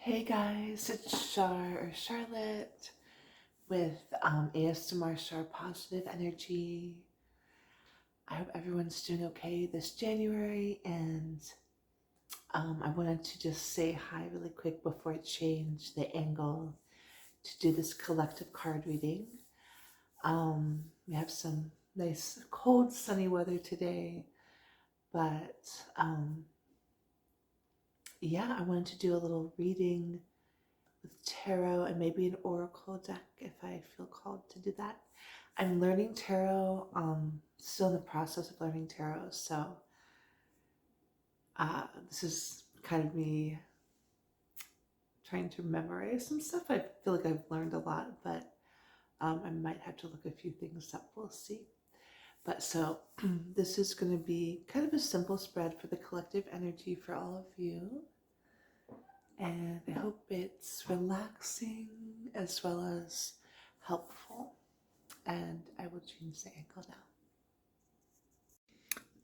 Hey guys, it's Charlotte with ASMR Char Positive Energy. I hope everyone's doing okay this January, and I wanted to just say hi really quick before I change the angle to do this collective card reading. We have some nice cold sunny weather today, but yeah, I wanted to do a little reading with tarot and maybe an oracle deck if I feel called to do that. I'm learning tarot, still in the process of learning tarot, so this is kind of me trying to memorize some stuff. I feel like I've learned a lot, but I might have to look a few things up. We'll see. But so this is going to be kind of a simple spread for the collective energy for all of you. And I hope it's relaxing as well as helpful. And I will change the angle now.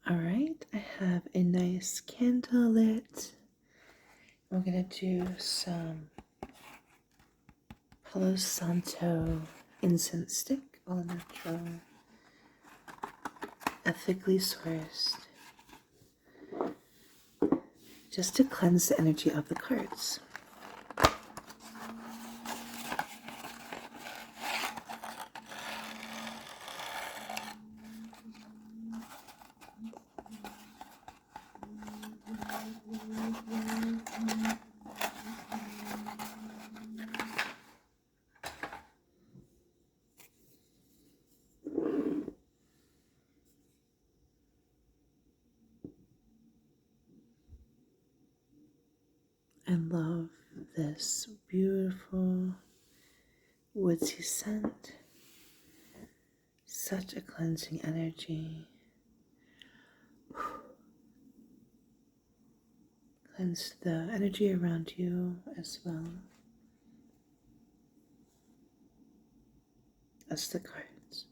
All right, I have a nice candle lit. We're gonna do some Palo Santo incense stick, all natural, ethically sourced, just to cleanse the energy of the cards. I love this beautiful woodsy scent. Such a cleansing energy. Cleanse the energy around you as well as the cards.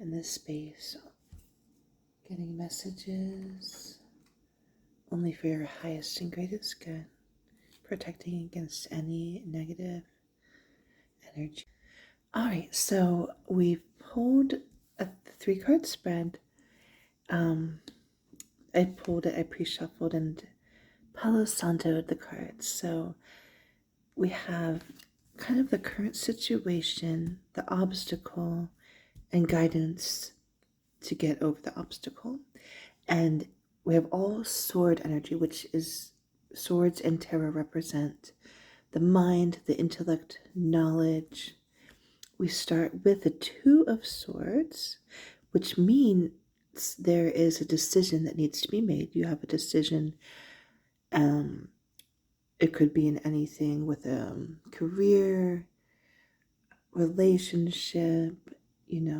In this space, getting messages only for your highest and greatest good, protecting against any negative energy. All right, so we've pulled a 3-card spread. I pulled it, I pre-shuffled, and Palo Santo'd the cards. So we have kind of the current situation, the obstacle, and guidance to get over the obstacle. And we have all sword energy, which is swords and tarot represent the mind, the intellect, knowledge. We start with the 2 of Swords, which means there is a decision that needs to be made. You have a decision. It could be in anything with a career, relationship,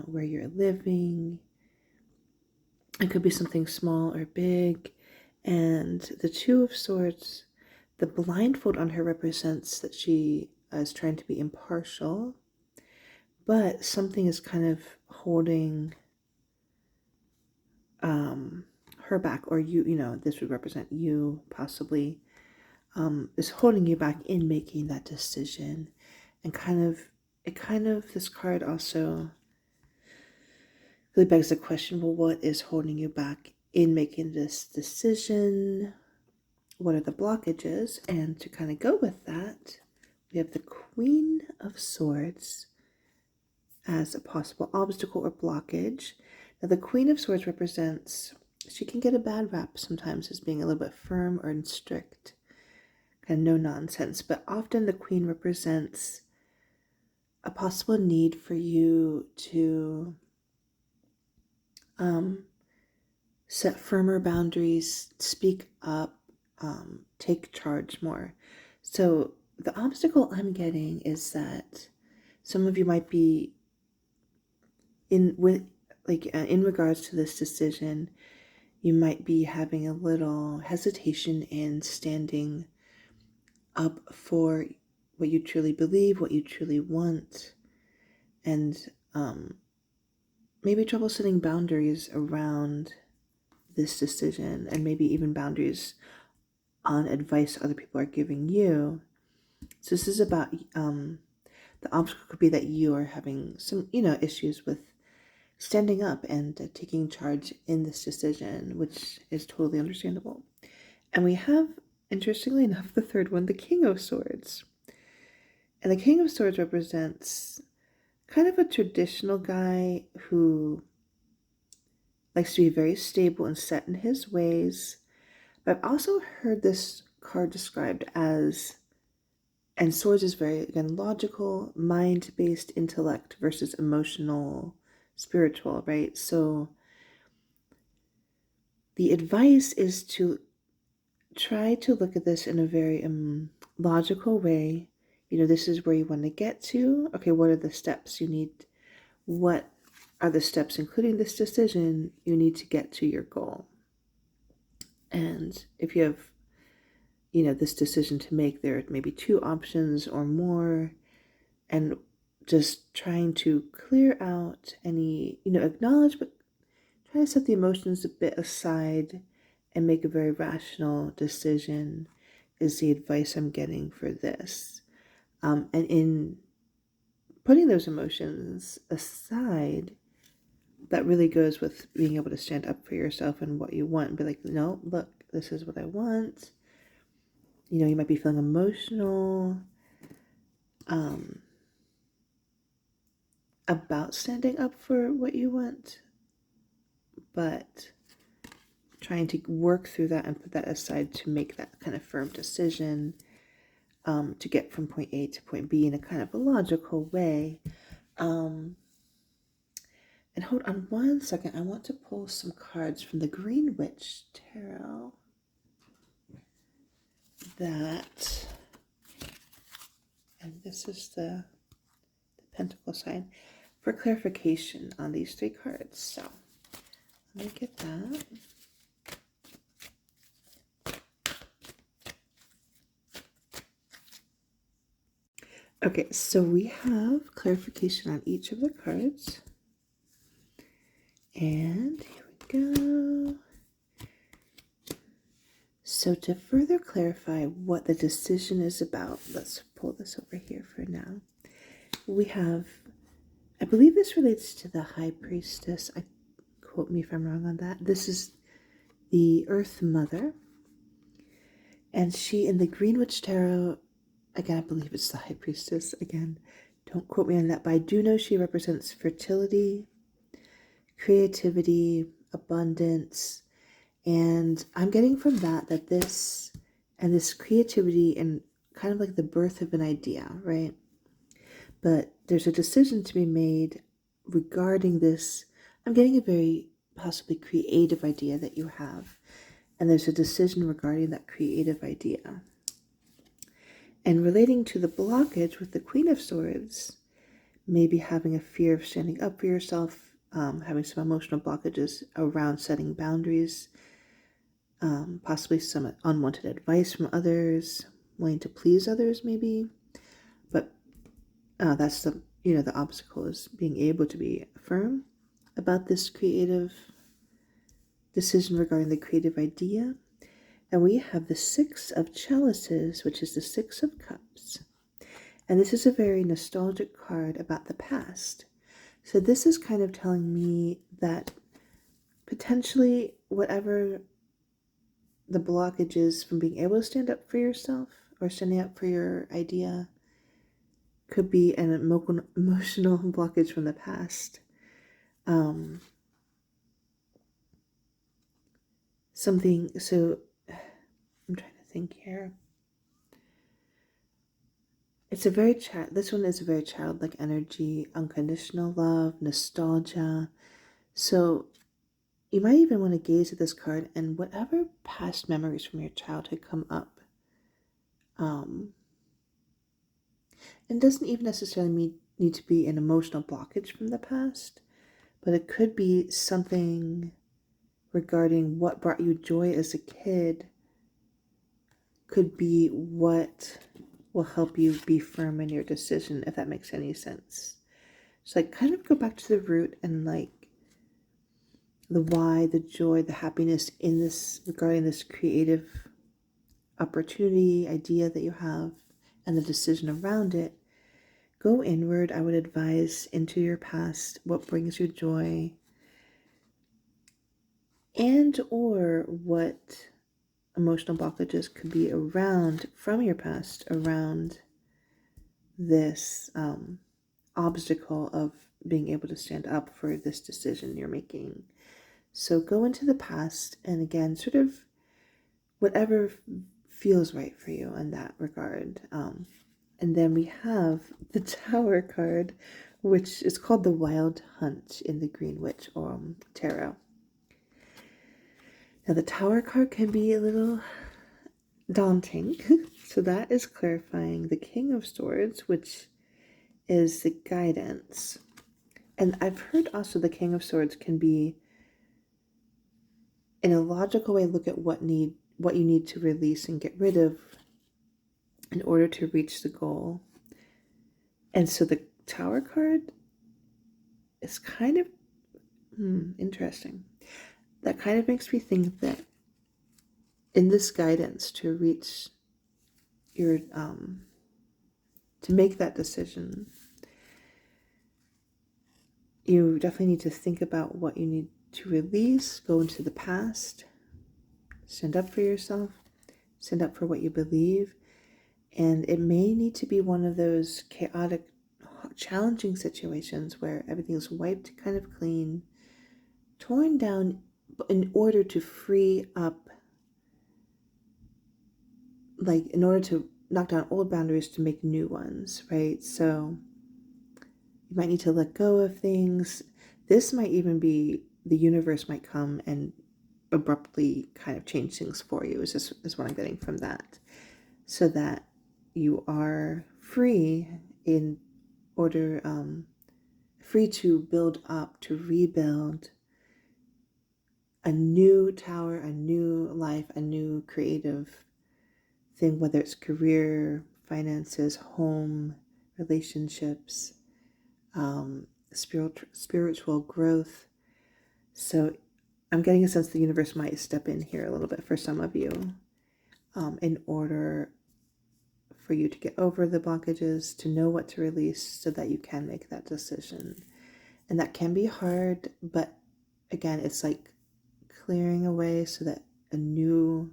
where you're living. It could be something small or big. And the 2 of Swords, the blindfold on her represents that she is trying to be impartial, but something is kind of holding her back, or this would represent you possibly, is holding you back in making that decision. And this card also really begs the question, well, what is holding you back in making this decision? What are the blockages? And to kind of go with that, we have the Queen of Swords as a possible obstacle or blockage. Now, the Queen of Swords represents, she can get a bad rap sometimes as being a little bit firm or strict, kind of no nonsense, but often the Queen represents a possible need for you to set firmer boundaries, speak up, take charge more. So the obstacle I'm getting is that some of you might be in regards to this decision, you might be having a little hesitation in standing up for what you truly believe, what you truly want, and maybe trouble setting boundaries around this decision, and maybe even boundaries on advice other people are giving you. So this is about the obstacle could be that you are having some, issues with standing up and taking charge in this decision, which is totally understandable. And we have, interestingly enough, the third one, the King of Swords. And the King of Swords represents kind of a traditional guy who likes to be very stable and set in his ways. But I've also heard this card described as, and swords is very, again, logical, mind-based intellect versus emotional, spiritual, right? So the advice is to try to look at this in a very logical way. This is where you want to get to. Okay, what are the steps you need? What are the steps, including this decision, you need to get to your goal? And if you have, this decision to make, there may be 2 options or more, and just trying to clear out any, acknowledge, but try to set the emotions a bit aside and make a very rational decision is the advice I'm getting for this. And in putting those emotions aside, that really goes with being able to stand up for yourself and what you want and be like, no, look, this is what I want. You might be feeling emotional about standing up for what you want, but trying to work through that and put that aside to make that kind of firm decision to get from point A to point B in a kind of a logical way. And hold on one second. I want to pull some cards from the Green Witch Tarot and this is the Pentacle sign, for clarification on these 3 cards. So let me get that. Okay, so we have clarification on each of the cards. And here we go. So to further clarify what the decision is about, let's pull this over here for now. We have, I believe this relates to the High Priestess. Quote me if I'm wrong on that. This is the Earth Mother. And she, in the Green Witch Tarot, again, I believe it's the High Priestess. Again, don't quote me on that, but I do know she represents fertility, creativity, abundance. And I'm getting from that this creativity and kind of like the birth of an idea, right? But there's a decision to be made regarding this. I'm getting a very possibly creative idea that you have. And there's a decision regarding that creative idea. And relating to the blockage with the Queen of Swords, maybe having a fear of standing up for yourself, having some emotional blockages around setting boundaries, possibly some unwanted advice from others, wanting to please others maybe. But that's the obstacle is being able to be firm about this creative decision regarding the creative idea. And we have the 6 of Chalices, which is the 6 of Cups. And this is a very nostalgic card about the past. So this is kind of telling me that potentially whatever the blockage is from being able to stand up for yourself or standing up for your idea could be an emotional blockage from the past. So I'm trying to think here. It's a very this one is a very childlike energy, unconditional love, nostalgia. So you might even want to gaze at this card and whatever past memories from your childhood come up. It doesn't even necessarily need to be an emotional blockage from the past, but it could be something regarding what brought you joy as a kid. Could be what will help you be firm in your decision, if that makes any sense. So kind of go back to the root and the why, the joy, the happiness in this regarding this creative opportunity, idea that you have, and the decision around it, go inward. I would advise into your past, what brings you joy, and or what emotional blockages could be around from your past around this obstacle of being able to stand up for this decision you're making. So go into the past and again, sort of whatever feels right for you in that regard. And then we have the Tower card, which is called the Wild Hunt in the Green Witch Tarot. Now the Tower card can be a little daunting. So that is clarifying the King of Swords, which is the guidance. And I've heard also the King of Swords can be, in a logical way, look at what you need to release and get rid of in order to reach the goal. And so the Tower card is kind of interesting. That kind of makes me think that in this guidance to reach your to make that decision, you definitely need to think about what you need to release, go into the past, stand up for yourself, stand up for what you believe. And it may need to be one of those chaotic, challenging situations where everything's wiped kind of clean, torn down in order to free up, like in order to knock down old boundaries to make new ones, right? So you might need to let go of things. This might even be the universe might come and abruptly kind of change things for you, is what I'm getting from that. So that you are free in order, free to build up, to rebuild a new tower, a new life, a new creative thing, whether it's career, finances, home, relationships, spiritual growth. So I'm getting a sense the universe might step in here a little bit for some of you, in order for you to get over the blockages, to know what to release so that you can make that decision. And that can be hard, but again, it's like clearing away so that a new,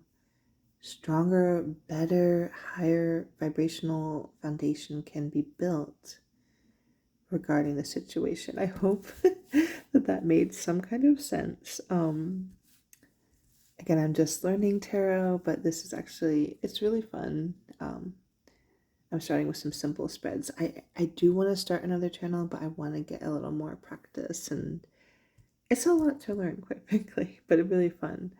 stronger, better, higher vibrational foundation can be built regarding the situation. I hope that made some kind of sense. Again, I'm just learning tarot, but this is actually, it's really fun. I'm starting with some simple spreads. I do want to start another channel, but I want to get a little more practice, and it's a lot to learn, quite frankly, but it's really fun.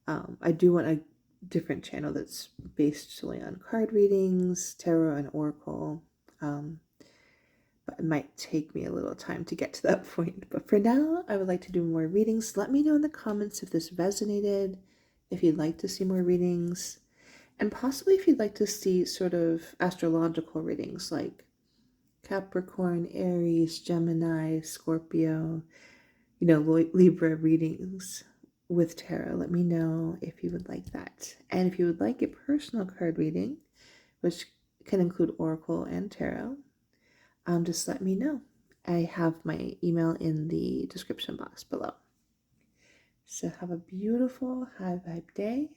I do want a different channel that's based solely on card readings, tarot, and oracle. But it might take me a little time to get to that point. But for now, I would like to do more readings. Let me know in the comments if this resonated, if you'd like to see more readings, and possibly if you'd like to see sort of astrological readings like Capricorn, Aries, Gemini, Scorpio, Libra readings with tarot. Let me know if you would like that. And if you would like a personal card reading, which can include oracle and tarot, just let me know. I have my email in the description box below. So have a beautiful high vibe day,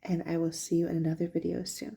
and I will see you in another video soon.